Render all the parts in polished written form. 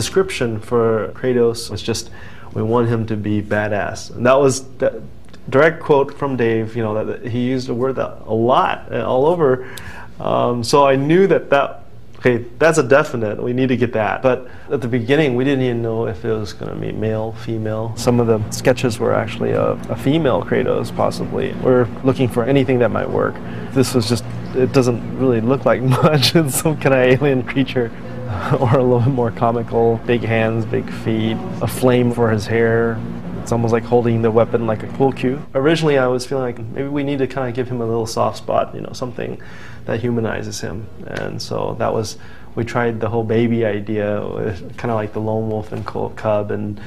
description for Kratos was just, we want him to be badass. And that was the direct quote from Dave, you know, that he used the word that a lot, all over. So I knew okay, that's a definite, we need to get that. But at the beginning, we didn't even know if it was gonna be male, female. Some of the sketches were actually a female Kratos, possibly. We're looking for anything that might work. This was just, it doesn't really look like much. It's some kind of alien creature. Or a little bit more comical, big hands, big feet, a flame for his hair. It's almost like holding the weapon like a pool cue. Originally I was feeling like maybe we need to kind of give him a little soft spot, you know, something that humanizes him. And so that was, we tried the whole baby idea, kind of like the lone wolf and cub, and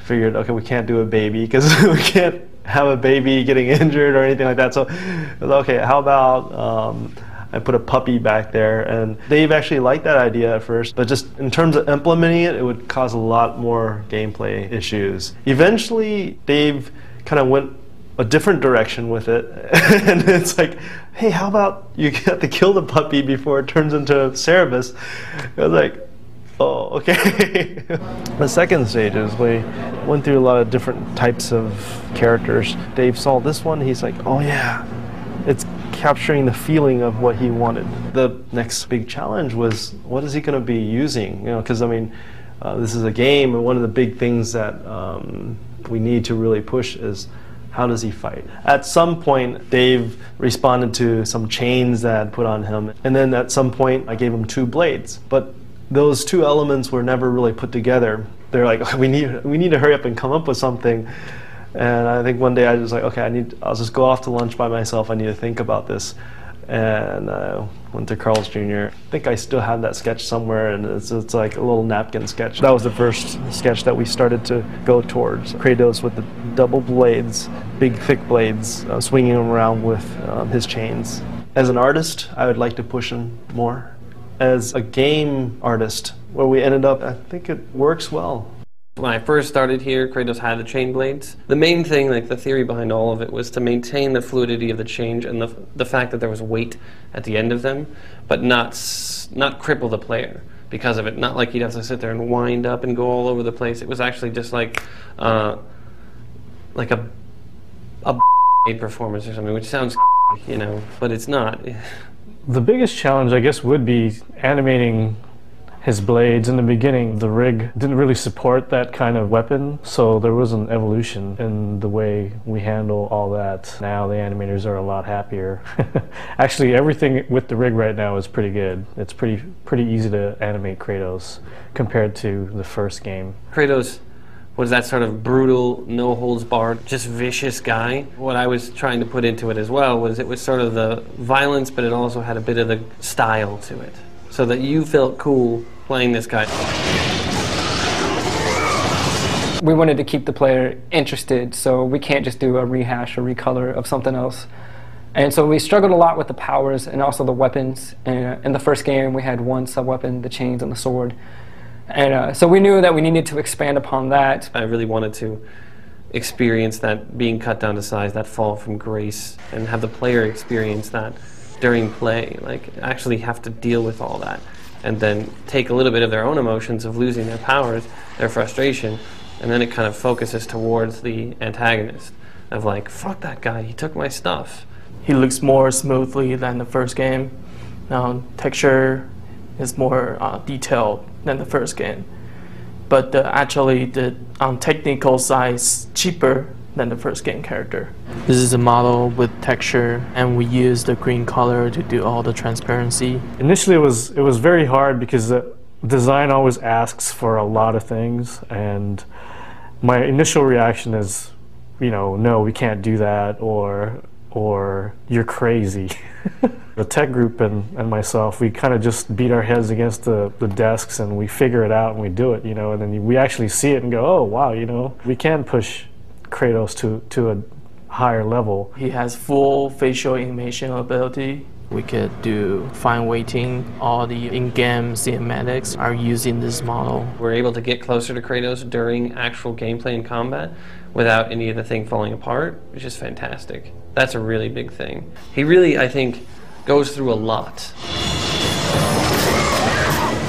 figured, okay, we can't do a baby because we can't have a baby getting injured or anything like that. So it was, okay, how about I put a puppy back there, and Dave actually liked that idea at first, but just in terms of implementing it, it would cause a lot more gameplay issues. Eventually, Dave kind of went a different direction with it, and it's like, hey, how about you have to kill the puppy before it turns into Cerebus? I was like, oh, okay. The second stages, we went through a lot of different types of characters. Dave saw this one, he's like, oh yeah, it's capturing the feeling of what he wanted. The next big challenge was, what is he going to be using? You know, because I mean, this is a game, and one of the big things that we need to really push is, how does he fight? At some point, Dave responded to some chains that I'd put on him, and then at some point, I gave him 2 blades. But those 2 elements were never really put together. They're like, we need to hurry up and come up with something. And I think one day I was like, okay, I'll just go off to lunch by myself. I need to think about this. And I went to Carl's Jr. I think I still have that sketch somewhere, and it's like a little napkin sketch. That was the first sketch that we started to go towards. Kratos with the double blades, big thick blades, swinging him around with his chains. As an artist, I would like to push him more. As a game artist, where we ended up, I think it works well. When I first started here, Kratos had the chain blades. The main thing, like the theory behind all of it, was to maintain the fluidity of the change and the fact that there was weight at the end of them, but not cripple the player because of it. Not like you'd have to sit there and wind up and go all over the place. It was actually just like a performance or something, which sounds, you know, but it's not. The biggest challenge, I guess, would be animating his blades. In the beginning, the rig didn't really support that kind of weapon, so there was an evolution in the way we handle all that. Now the animators are a lot happier. Actually, everything with the rig right now is pretty good. It's pretty easy to animate Kratos compared to the first game. Kratos was that sort of brutal, no-holds-barred, just vicious guy. What I was trying to put into it as well was it was sort of the violence, but it also had a bit of the style to it, so that you felt cool playing this guy. We wanted to keep the player interested, so we can't just do a rehash or recolor of something else. And so we struggled a lot with the powers and also the weapons. And in the first game, we had 1 sub-weapon, the chains and the sword. And so we knew that we needed to expand upon that. I really wanted to experience that being cut down to size, that fall from grace, and have the player experience that during play, like actually have to deal with all that, and then take a little bit of their own emotions of losing their powers, their frustration, and then it kind of focuses towards the antagonist of like, fuck that guy, he took my stuff. He looks more smoothly than the first game. Texture is more detailed than the first game, but actually the technical side is cheaper than the first game character. This is a model with texture, and we use the green color to do all the transparency. Initially it was very hard because the design always asks for a lot of things, and my initial reaction is, you know, no, we can't do that, or you're crazy. The tech group and myself, we kind of just beat our heads against the desks, and we figure it out and we do it, you know, and then we actually see it and go, oh wow, you know, we can push Kratos to a higher level. He has full facial animation ability. We could do fine weighting. All the in-game cinematics are using this model. We're able to get closer to Kratos during actual gameplay and combat without any of the thing falling apart, which is fantastic. That's a really big thing. He really, I think, goes through a lot.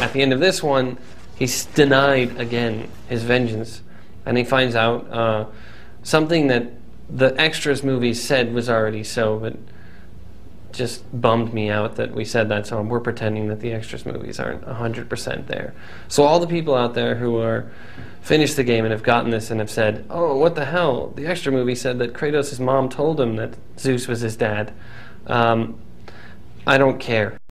At the end of this one, He's denied again his vengeance, and he finds out something that the extras movie said was already so, but just bummed me out that we said that, so we're pretending that the extras movies aren't 100% there. So all the people out there who are finished the game and have gotten this and have said, oh, what the hell, the extra movie said that Kratos' mom told him that Zeus was his dad. I don't care.